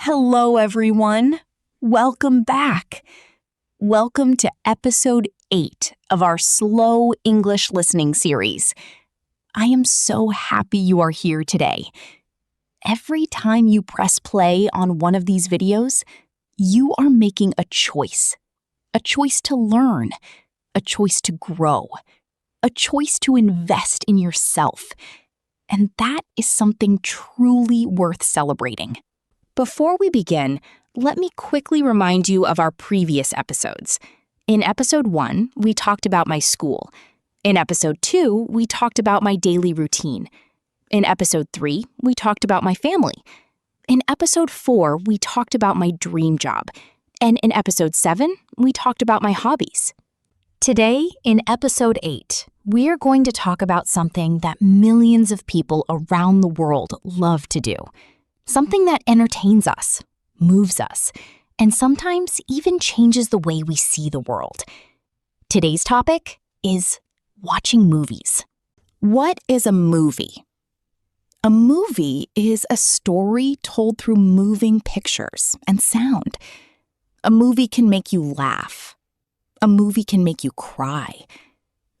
Hello, everyone. Welcome back. Welcome to episode 8 of our Slow English Listening series. I am so happy you are here today. Every time you press play on one of these videos, you are making a choice to learn, a choice to grow, a choice to invest in yourself. And that is something truly worth celebrating. Before we begin, let me quickly remind you of our previous episodes. In episode 1, we talked about my school. In episode 2, we talked about my daily routine. In episode 3, we talked about my family. In episode 4, we talked about my dream job. And in episode 7, we talked about my hobbies. Today, in episode 8, we are going to talk about something that millions of people around the world love to do. Something that entertains us, moves us, and sometimes even changes the way we see the world. Today's topic is watching movies. What is a movie? A movie is a story told through moving pictures and sound. A movie can make you laugh. A movie can make you cry.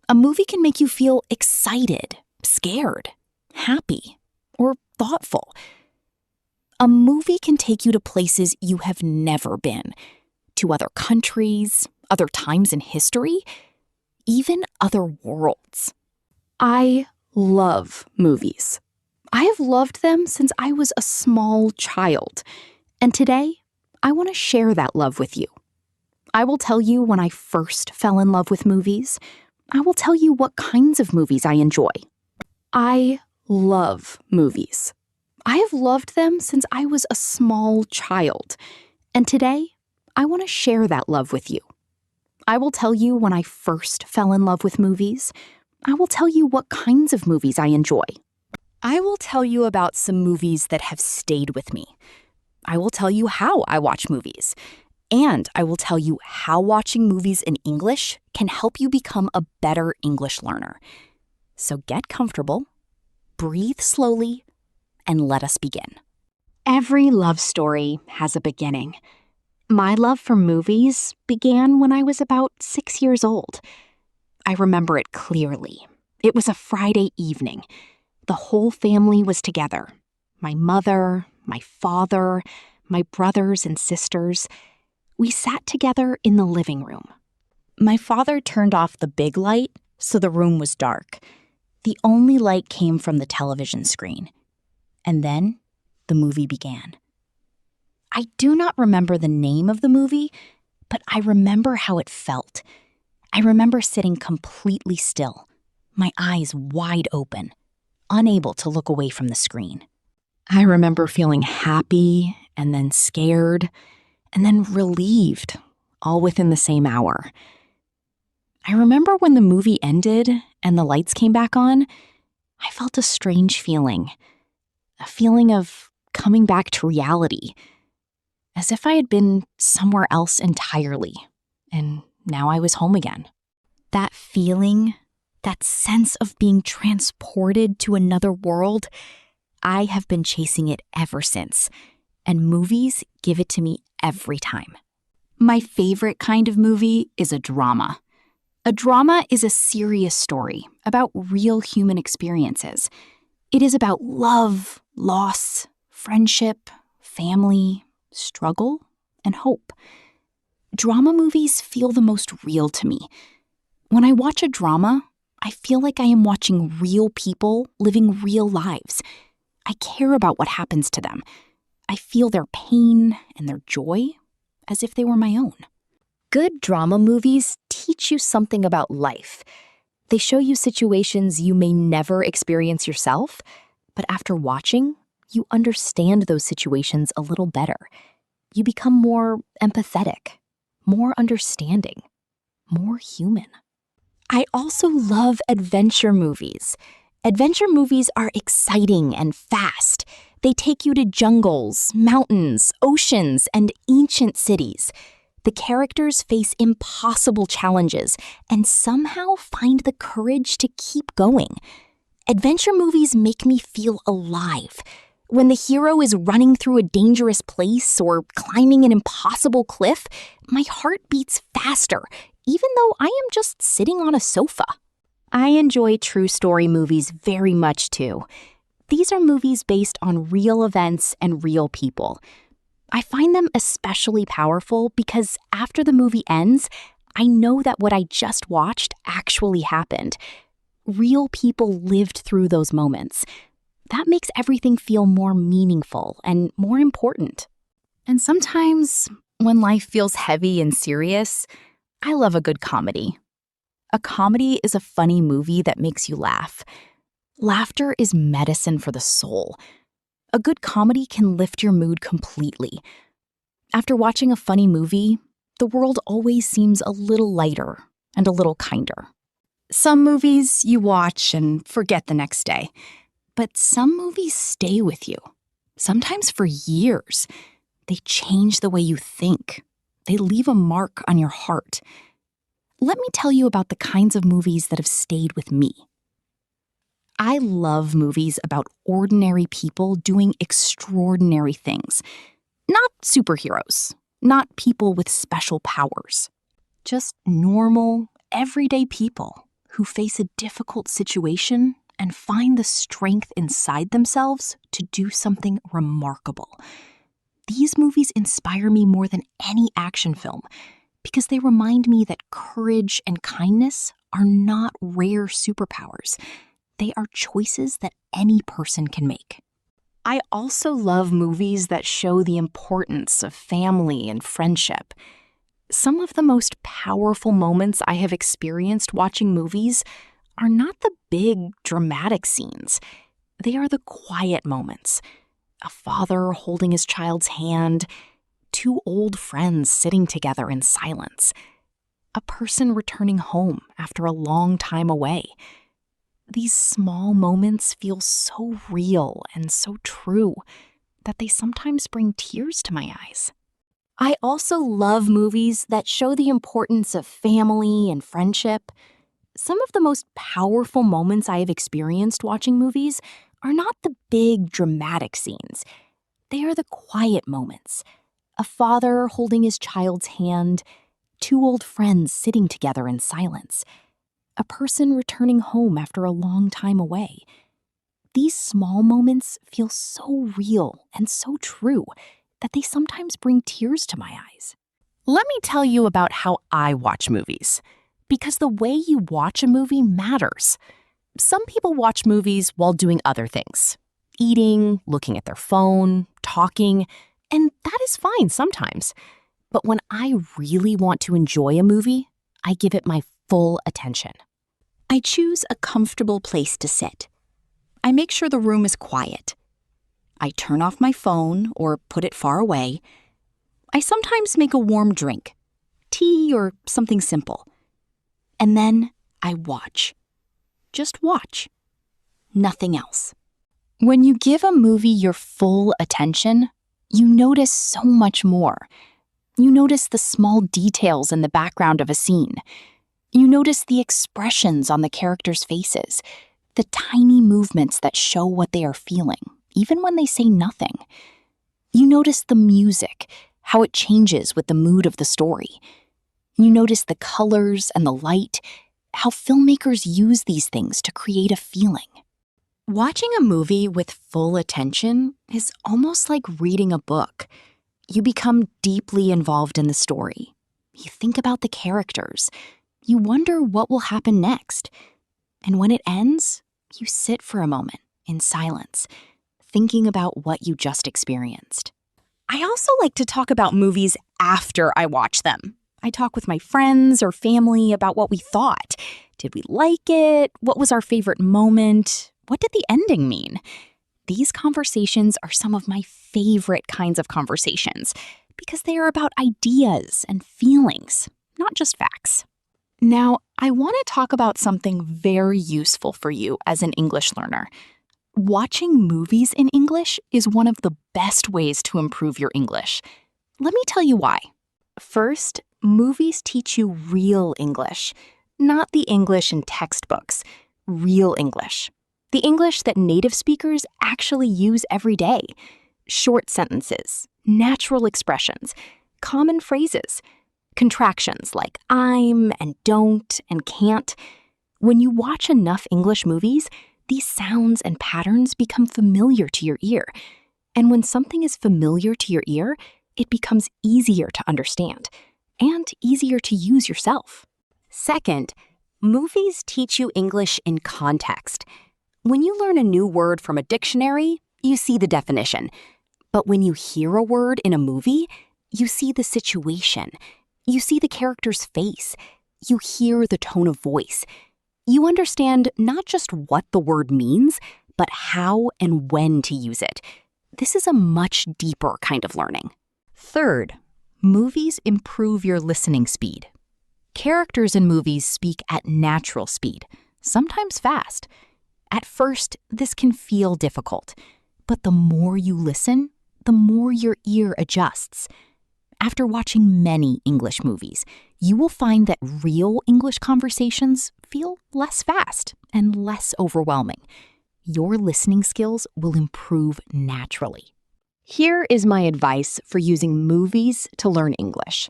A movie can make you feel excited, scared, happy, or thoughtful. A movie can take you to places you have never been, to other countries, other times in history, even other worlds. I love movies. I have loved them since I was a small child, and today I want to share that love with you. I will tell you when I first fell in love with movies. I will tell you what kinds of movies I enjoy. I love movies. I have loved them since I was a small child, and today I want to share that love with you. I will tell you when I first fell in love with movies. I will tell you what kinds of movies I enjoy. I will tell you about some movies that have stayed with me. I will tell you how I watch movies. And I will tell you how watching movies in English can help you become a better English learner. So get comfortable, breathe slowly, and let us begin. Every love story has a beginning. My love for movies began when I was about 6 years old. I remember it clearly. It was a Friday evening. The whole family was together. My mother, my father, my brothers and sisters. We sat together in the living room. My father turned off the big light, so the room was dark. The only light came from the television screen. And then the movie began. I do not remember the name of the movie, but I remember how it felt. I remember sitting completely still, my eyes wide open, unable to look away from the screen. I remember feeling happy and then scared and then relieved, all within the same hour. I remember when the movie ended and the lights came back on, I felt a strange feeling. A feeling of coming back to reality, as if I had been somewhere else entirely, and now I was home again. That feeling, that sense of being transported to another world, I have been chasing it ever since, and movies give it to me every time. My favorite kind of movie is a drama. A drama is a serious story about real human experiences. It is about love, loss, friendship, family, struggle, and hope. Drama movies feel the most real to me. When I watch a drama, I feel like I am watching real people living real lives. I care about what happens to them. I feel their pain and their joy as if they were my own. Good drama movies teach you something about life. They show you situations you may never experience yourself, but after watching, you understand those situations a little better. You become more empathetic, more understanding, more human. I also love adventure movies. Adventure movies are exciting and fast. They take you to jungles, mountains, oceans, and ancient cities. The characters face impossible challenges and somehow find the courage to keep going. Adventure movies make me feel alive. When the hero is running through a dangerous place or climbing an impossible cliff, my heart beats faster, even though I am just sitting on a sofa. I enjoy true story movies very much too. These are movies based on real events and real people. I find them especially powerful because after the movie ends, I know that what I just watched actually happened. Real people lived through those moments. That makes everything feel more meaningful and more important. And sometimes, when life feels heavy and serious, I love a good comedy. A comedy is a funny movie that makes you laugh. Laughter is medicine for the soul. A good comedy can lift your mood completely. After watching a funny movie, the world always seems a little lighter and a little kinder. Some movies you watch and forget the next day, but some movies stay with you, sometimes for years. They change the way you think. They leave a mark on your heart. Let me tell you about the kinds of movies that have stayed with me. I love movies about ordinary people doing extraordinary things. Not superheroes, not people with special powers. Just normal, everyday people who face a difficult situation and find the strength inside themselves to do something remarkable. These movies inspire me more than any action film because they remind me that courage and kindness are not rare superpowers. They are choices that any person can make. I also love movies that show the importance of family and friendship. Some of the most powerful moments I have experienced watching movies are not the big, dramatic scenes. They are the quiet moments. A father holding his child's hand, two old friends sitting together in silence, a person returning home after a long time away. These small moments feel so real and so true that they sometimes bring tears to my eyes. I also love movies that show the importance of family and friendship. Some of the most powerful moments I have experienced watching movies are not the big, dramatic scenes. They are the quiet moments. A father holding his child's hand, two old friends sitting together in silence, a person returning home after a long time away. These small moments feel so real and so true that they sometimes bring tears to my eyes. Let me tell you about how I watch movies, because the way you watch a movie matters. Some people watch movies while doing other things, eating, looking at their phone, talking, and that is fine sometimes. But when I really want to enjoy a movie, I give it my full attention. I choose a comfortable place to sit. I make sure the room is quiet. I turn off my phone or put it far away. I sometimes make a warm drink, tea or something simple. And then I watch. Just watch. Nothing else. When you give a movie your full attention, you notice so much more. You notice the small details in the background of a scene. You notice the expressions on the characters' faces, the tiny movements that show what they are feeling, even when they say nothing. You notice the music, how it changes with the mood of the story. You notice the colors and the light, how filmmakers use these things to create a feeling. Watching a movie with full attention is almost like reading a book. You become deeply involved in the story. You think about the characters. You wonder what will happen next. And when it ends, you sit for a moment in silence, thinking about what you just experienced. I also like to talk about movies after I watch them. I talk with my friends or family about what we thought. Did we like it? What was our favorite moment? What did the ending mean? These conversations are some of my favorite kinds of conversations because they are about ideas and feelings, not just facts. Now, I want to talk about something very useful for you as an English learner. Watching movies in English is one of the best ways to improve your English. Let me tell you why. First, movies teach you real English, not the English in textbooks, real English. The English that native speakers actually use every day. Short sentences, natural expressions, common phrases, contractions like I'm and don't and can't. When you watch enough English movies, these sounds and patterns become familiar to your ear. And when something is familiar to your ear, it becomes easier to understand and easier to use yourself. Second, movies teach you English in context. When you learn a new word from a dictionary, you see the definition. But when you hear a word in a movie, you see the situation. You see the character's face. You hear the tone of voice. You understand not just what the word means, but how and when to use it. This is a much deeper kind of learning. Third, movies improve your listening speed. Characters in movies speak at natural speed, sometimes fast. At first, this can feel difficult, but the more you listen, the more your ear adjusts. After watching many English movies, you will find that real English conversations feel less fast and less overwhelming. Your listening skills will improve naturally. Here is my advice for using movies to learn English.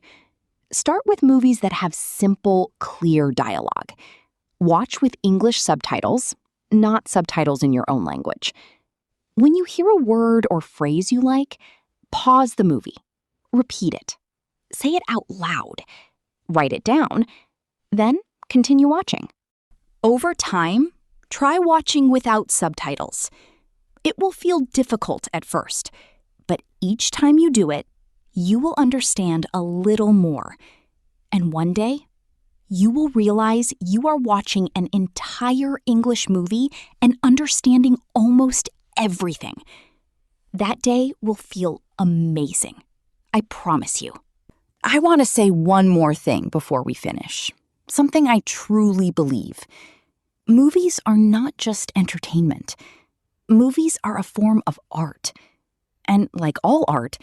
Start with movies that have simple, clear dialogue. Watch with English subtitles, not subtitles in your own language. When you hear a word or phrase you like, pause the movie. Repeat it. Say it out loud. Write it down. Then continue watching. Over time, try watching without subtitles. It will feel difficult at first, but each time you do it, you will understand a little more. And one day, you will realize you are watching an entire English movie and understanding almost everything. That day will feel amazing. I promise you. I want to say one more thing before we finish. Something I truly believe. Movies are not just entertainment. Movies are a form of art. And like all art,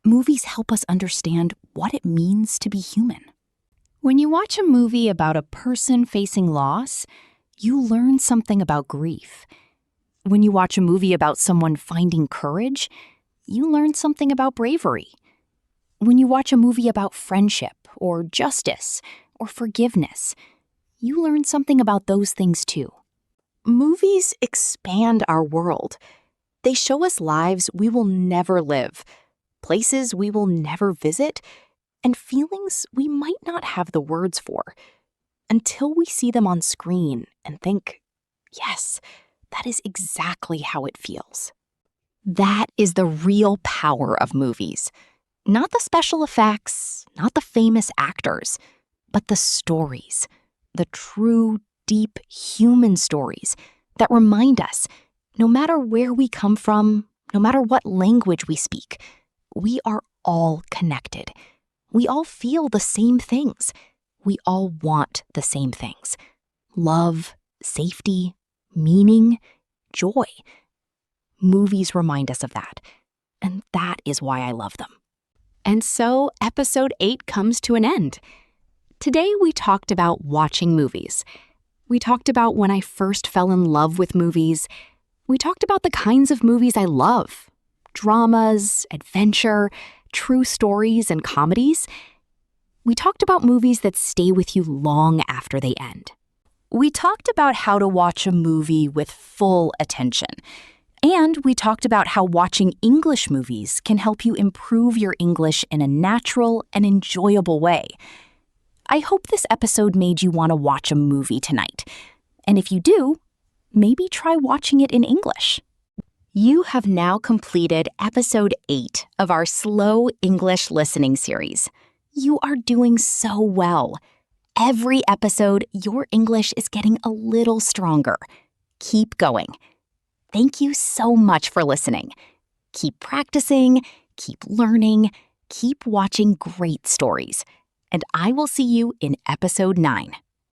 movies help us understand what it means to be human. When you watch a movie about a person facing loss, you learn something about grief. When you watch a movie about someone finding courage, you learn something about bravery. When you watch a movie about friendship or justice or forgiveness, you learn something about those things too. Movies expand our world. They show us lives we will never live, places we will never visit, and feelings we might not have the words for, until we see them on screen and think, yes, that is exactly how it feels. That is the real power of movies. Not the special effects, not the famous actors, but the stories, the true, deep human stories that remind us, no matter where we come from, no matter what language we speak, we are all connected. We all feel the same things. We all want the same things. Love, safety, meaning, joy. Movies remind us of that, and that is why I love them. And so episode 8 comes to an end. Today we talked about watching movies. We talked about when I first fell in love with movies. We talked about the kinds of movies I love. Dramas, adventure, true stories, and comedies. We talked about movies that stay with you long after they end. We talked about how to watch a movie with full attention. And we talked about how watching English movies can help you improve your English in a natural and enjoyable way. I hope this episode made you want to watch a movie tonight. And if you do, maybe try watching it in English. You have now completed episode 8 of our Slow English Listening series. You are doing so well. Every episode, your English is getting a little stronger. Keep going. Thank you so much for listening. Keep practicing, keep learning, keep watching great stories. And I will see you in episode 9.